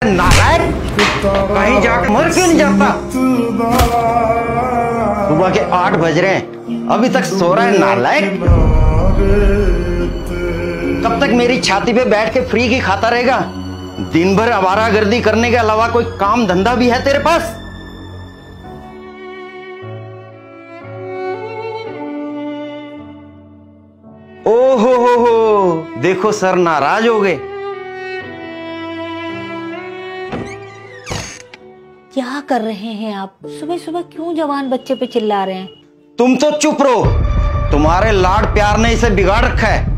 नालायक, कहीं जाकर मर क्यों नहीं जाता? सुबह के 8 बज रहे हैं, अभी तक सो रहा है नालायक। कब तक मेरी छाती पे बैठ के फ्री की खाता रहेगा? दिन भर आवारागर्दी करने के अलावा कोई काम धंधा भी है तेरे पास? ओहो हो, देखो सर नाराज हो गए। क्या कर रहे हैं आप? सुबह सुबह क्यों जवान बच्चे पे चिल्ला रहे हैं? तुम तो चुप रहो, तुम्हारे लाड प्यार ने इसे बिगाड़ रखा है।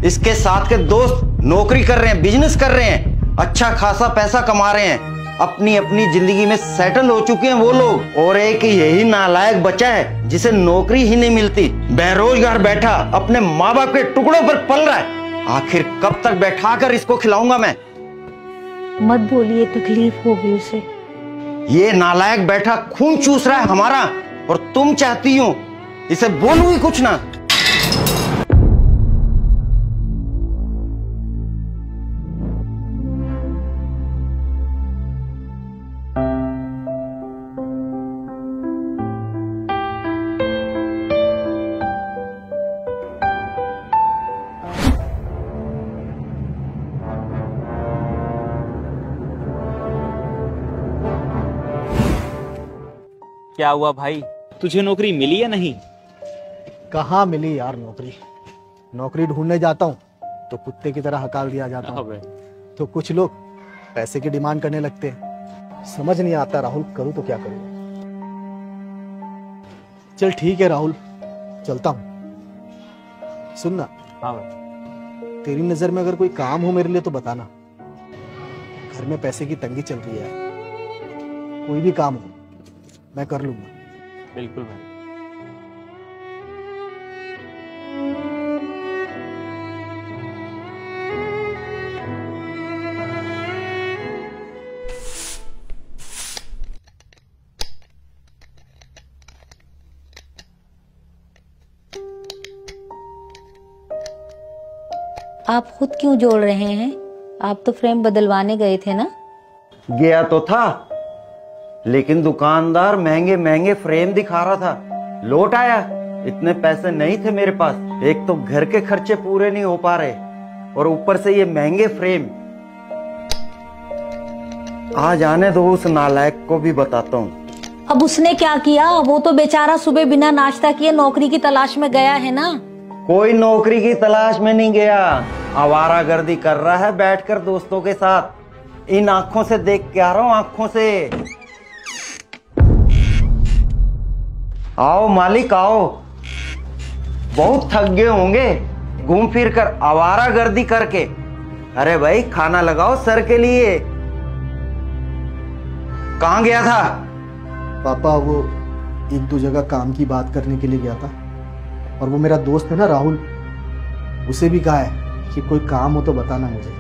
इसके साथ के दोस्त नौकरी कर रहे हैं, बिजनेस कर रहे हैं, अच्छा खासा पैसा कमा रहे हैं, अपनी अपनी जिंदगी में सेटल हो चुके हैं वो लोग, और एक यही नालायक बचा है जिसे नौकरी ही नहीं मिलती, बेरोजगार बैठा अपने माँ बाप के टुकड़ों पर पल रहा है। आखिर कब तक बैठाकर इसको खिलाऊंगा मैं? मत बोलिए, तकलीफ होगी उसे। ये नालायक बैठा खून चूस रहा है हमारा, और तुम चाहती हो इसे बोलूं ही कुछ ना। क्या हुआ भाई, तुझे नौकरी मिली या नहीं? कहाँ मिली यार नौकरी। नौकरी ढूंढने जाता हूँ तो कुत्ते की तरह हकाल दिया जाता हूँ। तो कुछ लोग पैसे की डिमांड करने लगते हैं। समझ नहीं आता राहुल, करूँ तो क्या करूँ। चल ठीक है राहुल, चलता हूँ। सुनना, हाँ भाई। तेरी नजर में अगर कोई काम हो मेरे लिए तो बताना। घर में पैसे की तंगी चल रही है, कोई भी काम हो मैं कर लूंगा। बिल्कुल भाई। आप खुद क्यों जोड़ रहे हैं? आप तो फ्रेम बदलवाने गए थे ना? गया तो था, लेकिन दुकानदार महंगे महंगे फ्रेम दिखा रहा था। लौट आया, इतने पैसे नहीं थे मेरे पास। एक तो घर के खर्चे पूरे नहीं हो पा रहे, और ऊपर से ये महंगे फ्रेम। आ जाने दो, उस नालायक को भी बताता हूँ। अब उसने क्या किया? वो तो बेचारा सुबह बिना नाश्ता किए नौकरी की तलाश में गया है ना। कोई नौकरी की तलाश में नहीं गया, आवारागर्दी कर रहा है बैठकर दोस्तों के साथ। इन आंखों से देख के आ रहा हूं, आंखों से। आओ मालिक आओ, बहुत थक गए होंगे घूम फिर कर, आवारागर्दी करके। अरे भाई खाना लगाओ सर के लिए। कहां गया था? पापा वो एक दो जगह काम की बात करने के लिए गया था, और वो मेरा दोस्त है ना राहुल, उसे भी कहा है कि कोई काम हो तो बताना मुझे।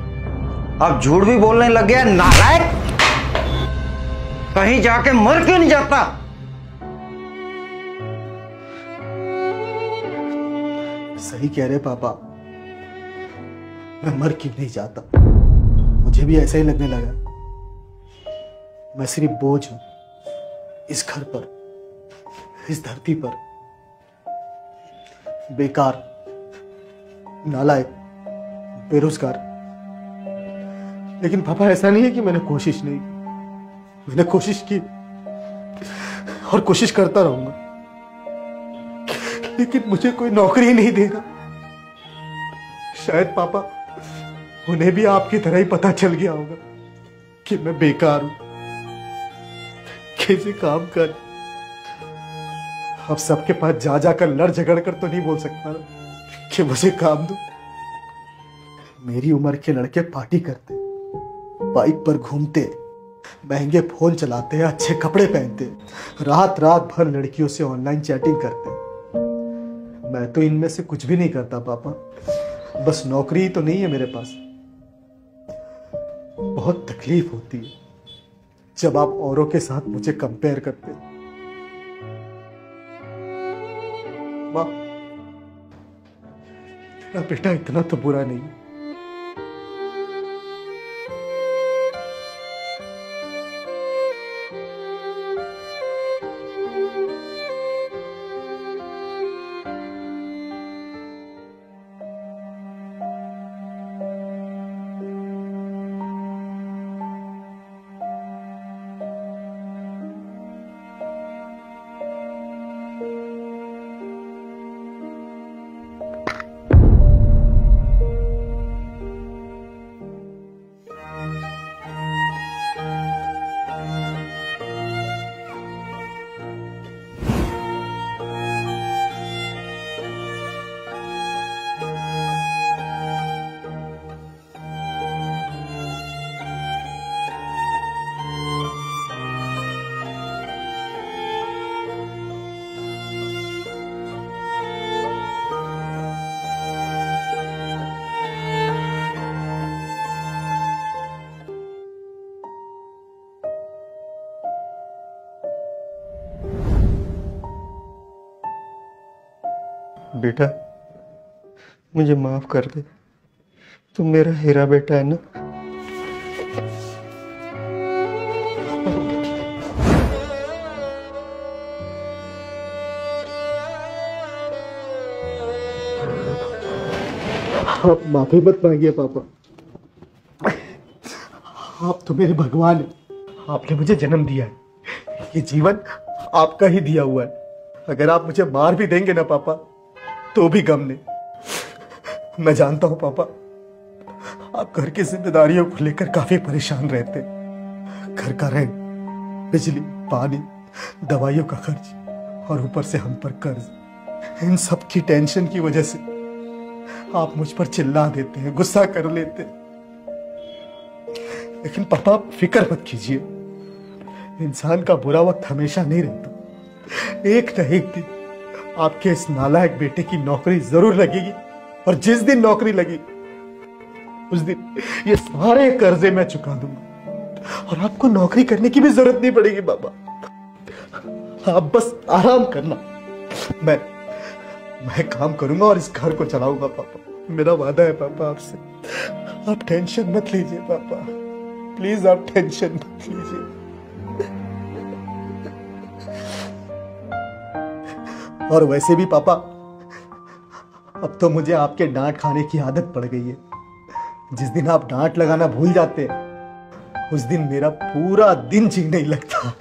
अब झूठ भी बोलने लग गया नालायक, कहीं जाके मर क्यों नहीं जाता? सही कह रहे पापा, मैं मर क्यों नहीं जाता। मुझे भी ऐसा ही लगने लगा। मैं सिर्फ बोझ हूं इस घर पर, इस धरती पर। बेकार, नालायक, बेरोजगार। लेकिन पापा ऐसा नहीं है कि मैंने कोशिश नहीं की। मैंने कोशिश की और कोशिश करता रहूंगा, लेकिन मुझे कोई नौकरी नहीं देगा। शायद पापा उन्हें भी आपकी तरह ही पता चल गया होगा कि मैं बेकार हूं। कैसे काम कर, अब सबके पास जा जाकर लड़ झगड़ कर तो नहीं बोल सकता ना कि मुझे काम दो। मेरी उम्र के लड़के पार्टी करते, बाइक पर घूमते, महंगे फोन चलाते, अच्छे कपड़े पहनते, रात रात भर लड़कियों से ऑनलाइन चैटिंग करते। मैं तो इनमें से कुछ भी नहीं करता पापा। बस नौकरी ही तो नहीं है मेरे पास। बहुत तकलीफ होती है जब आप औरों के साथ मुझे कंपेयर करते। माँ, तेरा बेटा इतना तो बुरा नहीं। बेटा मुझे माफ कर दे, तुम मेरा हीरा बेटा है ना। आप माफी मत मांगिए पापा, आप तो मेरे भगवान हैं। आपने मुझे जन्म दिया है, ये जीवन आपका ही दिया हुआ है। अगर आप मुझे मार भी देंगे ना पापा तो भी गम नहीं। मैं जानता हूं पापा, आप घर की जिम्मेदारियों को लेकर काफी परेशान रहते। घर का रेंट, बिजली, पानी, दवाइयों का खर्च और ऊपर से हम पर कर्ज। इन सब की टेंशन की वजह से आप मुझ पर चिल्ला देते हैं, गुस्सा कर लेते हैं। लेकिन पापा आप फिक्र मत कीजिए, इंसान का बुरा वक्त हमेशा नहीं रहता। एक न एक दिन आपके इस नालायक बेटे की नौकरी जरूर लगेगी, और जिस दिन नौकरी लगी उस दिन ये सारे कर्जे मैं चुका दूंगा और आपको नौकरी करने की भी जरूरत नहीं पड़ेगी पापा। आप बस आराम करना, मैं काम करूंगा और इस घर को चलाऊंगा पापा। मेरा वादा है पापा आपसे। आप टेंशन मत लीजिए पापा, प्लीज आप टेंशन मत लीजिए। और वैसे भी पापा अब तो मुझे आपके डांट खाने की आदत पड़ गई है। जिस दिन आप डांट लगाना भूल जाते हैं उस दिन मेरा पूरा दिन जी नहीं लगता।